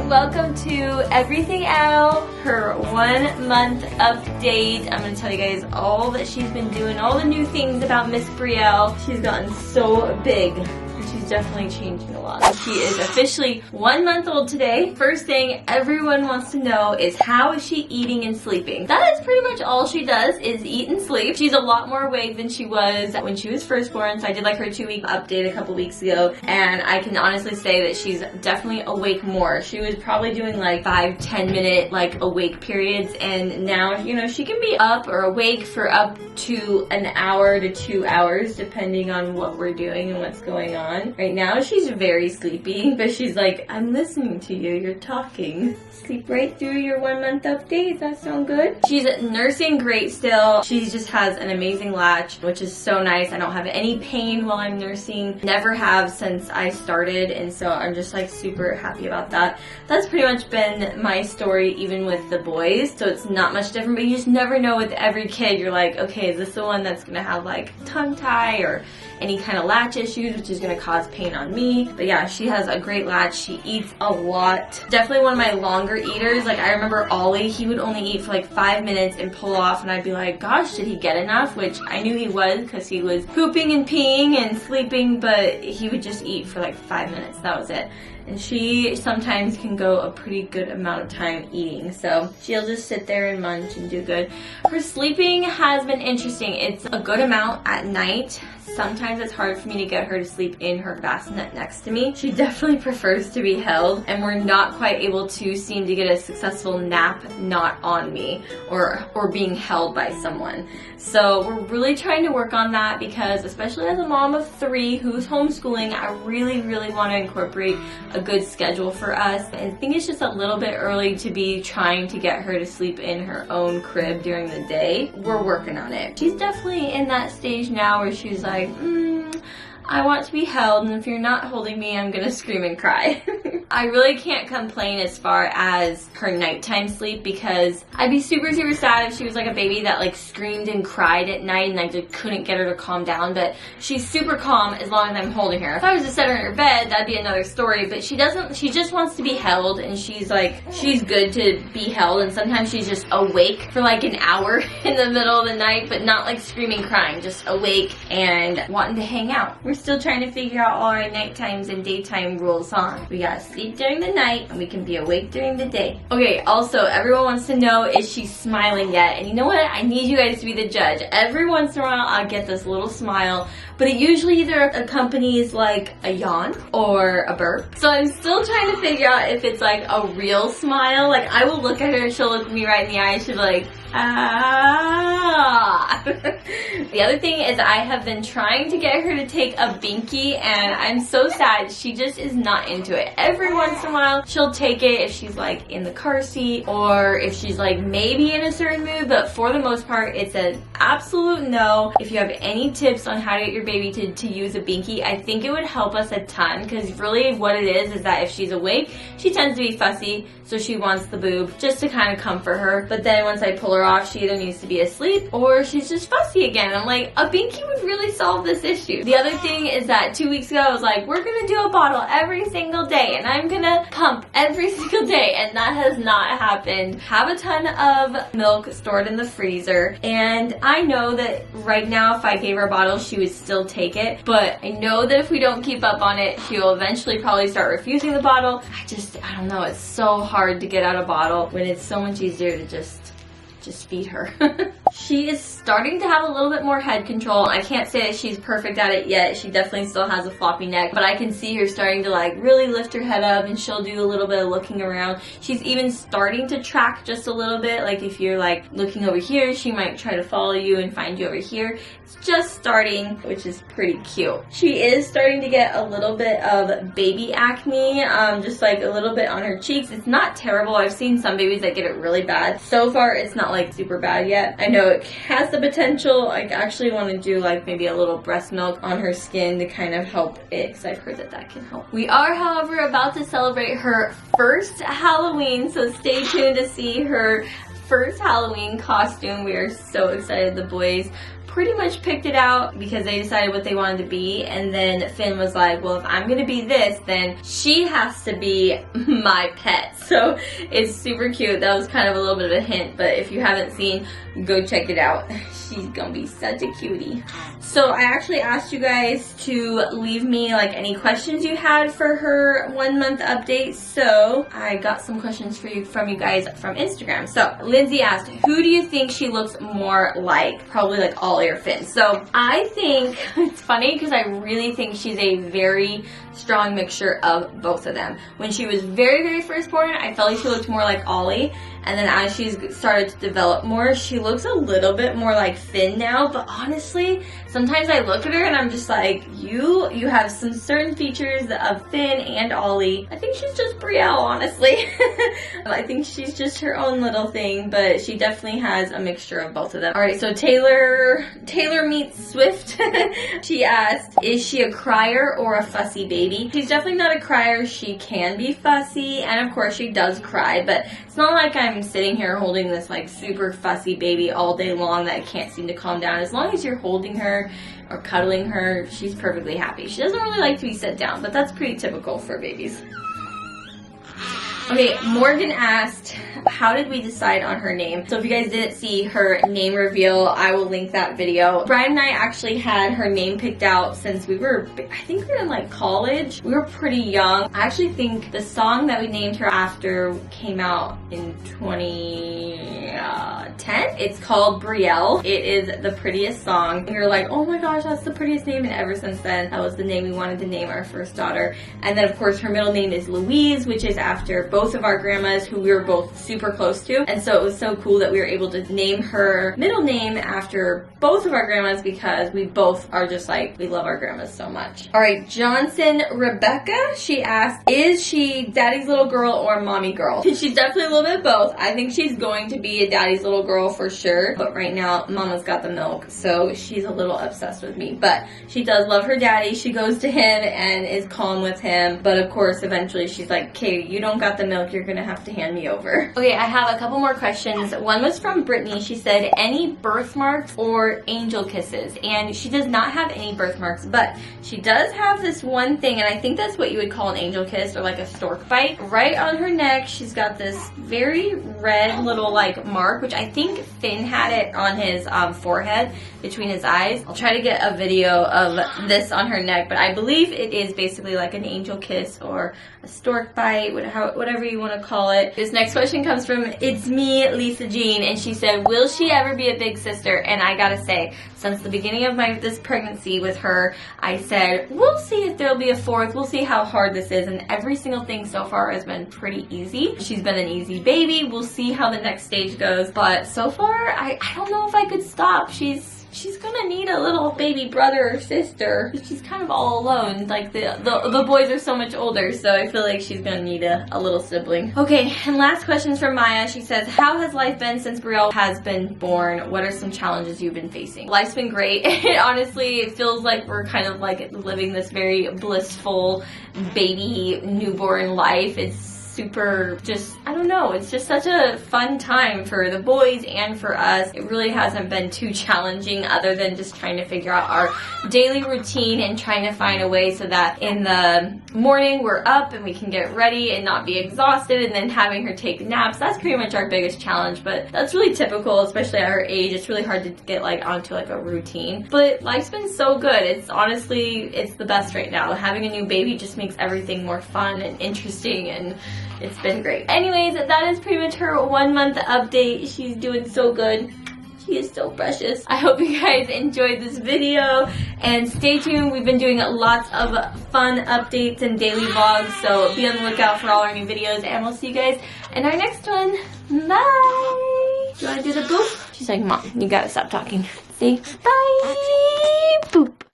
welcome to Everything Elle, her 1 month update. I'm going to tell you guys all that she's been doing, all the new things about Miss Brielle. She's gotten so big. She's definitely changing a lot. She is officially 1 month old today. First thing everyone wants to know is how is she eating and sleeping? That is pretty much all she does is eat and sleep. She's a lot more awake than she was when she was first born. So I did like her 2-week update a couple weeks ago, and I can honestly say that she's definitely awake more. She was probably doing like 5-10 minute like awake periods, and now, you know, she can be up or awake for up to an hour to 2 hours depending on what we're doing and what's going on. Right now she's very sleepy, but she's like, I'm listening to you, you're talking. Sleep right through your 1 month update. Does that sound good? She's nursing great still. She just has an amazing latch, which is so nice. I don't have any pain while I'm nursing. Never have since I started, and so I'm just like super happy about that. That's pretty much been my story even with the boys, so it's not much different, but you just never know with every kid. You're like, okay, is this the one that's gonna have like tongue tie or any kind of latch issues, which is gonna cause pain on me? But yeah, she has a great latch. She eats a lot. Definitely one of my longer eaters. Like I remember Ollie, he would only eat for like 5 minutes and pull off, and I'd be like, gosh, did he get enough? Which I knew he was because he was pooping and peeing and sleeping, but he would just eat for like 5 minutes. That was it. And she sometimes can go a pretty good amount of time eating, so she'll just sit there and munch and do good. Her sleeping has been interesting. It's a good amount at night. Sometimes it's hard for me to get her to sleep in her bassinet next to me. She definitely prefers to be held, and we're not quite able to seem to get a successful nap not on me or being held by someone. So we're really trying to work on that, because especially as a mom of 3 who's homeschooling, I really want to incorporate a good schedule for us. I think it's just a little bit early to be trying to get her to sleep in her own crib during the day. We're working on it. She's definitely in that stage now where she's like, I want to be held, and if you're not holding me, I'm gonna scream and cry. I really can't complain as far as her nighttime sleep, because I'd be super sad if she was like a baby that like screamed and cried at night and I just couldn't get her to calm down. But she's super calm as long as I'm holding her. If I was to set her in her bed, that'd be another story, but she doesn't. She just wants to be held, and she's good to be held, and sometimes she's just awake for like an hour in the middle of the night, but not like screaming, crying, just awake and wanting to hang out. We're still trying to figure out all our night times and daytime rules, huh? We gotta sleep during the night and we can be awake during the day. Okay, also everyone wants to know, is she smiling yet? And you know what? I need you guys to be the judge. Every once in a while I'll get this little smile, but it usually either accompanies like a yawn or a burp. So I'm still trying to figure out if it's like a real smile. Like I will look at her, she'll look me right in the eye, she'll be like, ah. The other thing is I have been trying to get her to take a binky, and I'm so sad she just is not into it. Every once in a while she'll take it if she's like in the car seat or if she's like maybe in a certain mood, but for the most part it's an absolute no. If you have any tips on how to get your baby to use a binky, I think it would help us a ton, because really what it is that if she's awake, she tends to be fussy, so she wants the boob just to kind of comfort her, but then once I pull her off, she either needs to be asleep or she's just fussy again. I'm like, a binky would really solve this issue. The other thing is that 2 weeks ago I was like, we're gonna do a bottle every single day and I'm gonna pump every single day, and that has not happened. Have a ton of milk stored in the freezer, and I know that right now if I gave her a bottle she would still take it, but I know that if we don't keep up on it, she will eventually probably start refusing the bottle. I don't know, it's so hard to get out a bottle when it's so much easier to just feed her. She is starting to have a little bit more head control. I can't say that she's perfect at it yet. She definitely still has a floppy neck, but I can see her starting to like really lift her head up, and she'll do a little bit of looking around. She's even starting to track just a little bit. Like if you're like looking over here, she might try to follow you and find you over here. It's just starting, which is pretty cute. She is starting to get a little bit of baby acne, just like a little bit on her cheeks. It's not terrible. I've seen some babies that get it really bad. So far it's not like super bad yet. I know it has the potential. I actually want to do like maybe a little breast milk on her skin to kind of help it, because I've heard that that can help. We are, however, about to celebrate her first Halloween, so stay tuned to see her first Halloween costume. We are so excited. The boys pretty much picked it out because they decided what they wanted to be, and then Finn was like, well, if I'm gonna be this, then she has to be my pet. So it's super cute. That was kind of a little bit of a hint, but if you haven't seen, go check it out. She's gonna be such a cutie. So I actually asked you guys to leave me like any questions you had for her 1 month update. So I got some questions from you guys from Instagram. So Lindsay asked, who do you think she looks more like? Probably like Ollie or Finn. So I think it's funny because I really think she's a very strong mixture of both of them. When she was very first born, I felt like she looked more like Ollie, and then as she's started to develop more, she looks a little bit more like Finn now. But honestly, sometimes I look at her and I'm just like, you have some certain features of Finn and Ollie. I think she's just Brielle, honestly. I think she's just her own little thing, but she definitely has a mixture of both of them. Alright, so Taylor meets Swift. She asked, is she a crier or a fussy baby? She's definitely not a crier. She can be fussy, and of course she does cry, but it's not like I'm sitting here holding this like super fussy baby all day long that can't seem to calm down. As long as you're holding her or cuddling her, she's perfectly happy. She doesn't really like to be set down, but that's pretty typical for babies. Okay, Morgan asked, how did we decide on her name? So if you guys didn't see her name reveal, I will link that video. Brian and I actually had her name picked out since I think we were in like college. We were pretty young. I actually think the song that we named her after came out in 2010. It's called Brielle. It is the prettiest song. We were like, oh my gosh, that's the prettiest name. And ever since then, that was the name we wanted to name our first daughter. And then of course her middle name is Louise, which is after both of our grandmas who we were both super close to. And so it was so cool that we were able to name her middle name after both of our grandmas because we both are just like, we love our grandmas so much. All right, Johnson Rebecca, she asked, is she daddy's little girl or mommy girl? She's definitely a little bit of both. I think she's going to be a daddy's little girl for sure, but right now mama's got the milk, so she's a little obsessed with me. But she does love her daddy. She goes to him and is calm with him, but of course eventually she's like, okay, you don't got the milk, you're gonna have to hand me over. Okay, I have a couple more questions. One was from Brittany. She said, any birthmarks or angel kisses? And she does not have any birthmarks, but she does have this one thing, and I think that's what you would call an angel kiss or like a stork bite. Right on her neck, she's got this very red little like mark, which I think Finn had it on his forehead between his eyes. I'll try to get a video of this on her neck, but I believe it is basically like an angel kiss or a stork bite, whatever you want to call it. This next question comes from It's Me, Lisa Jean, and she said, will she ever be a big sister? And I gotta say, since the beginning of this pregnancy with her, I said, we'll see if there'll be a fourth, we'll see how hard this is, and every single thing so far has been pretty easy. She's been an easy baby. We'll see how the next stage goes, but so far, I don't know if I could stop. She's gonna need a little baby brother or sister. She's kind of all alone. Like the boys are so much older, so I feel like she's gonna need a little sibling. Okay, and last question's from Maya. She says, how has life been since Brielle has been born? What are some challenges you've been facing? Life's been great. Honestly, it feels like we're kind of like living this very blissful baby newborn life. It's super just, I don't know, it's just such a fun time for the boys and for us. It really hasn't been too challenging other than just trying to figure out our daily routine and trying to find a way so that in the morning we're up and we can get ready and not be exhausted, and then having her take naps. That's pretty much our biggest challenge, but that's really typical, especially at her age. It's really hard to get like onto like a routine, but life's been so good. It's honestly, it's the best right now. Having a new baby just makes everything more fun and interesting, and it's been great. Anyways, that is pretty much her 1 month update. She's doing so good. She is so precious. I hope you guys enjoyed this video, and stay tuned. We've been doing lots of fun updates and daily vlogs, so be on the lookout for all our new videos, and we'll see you guys in our next one. Bye! Do you want to do the boop? She's like, Mom, you gotta stop talking. See? Bye! Boop!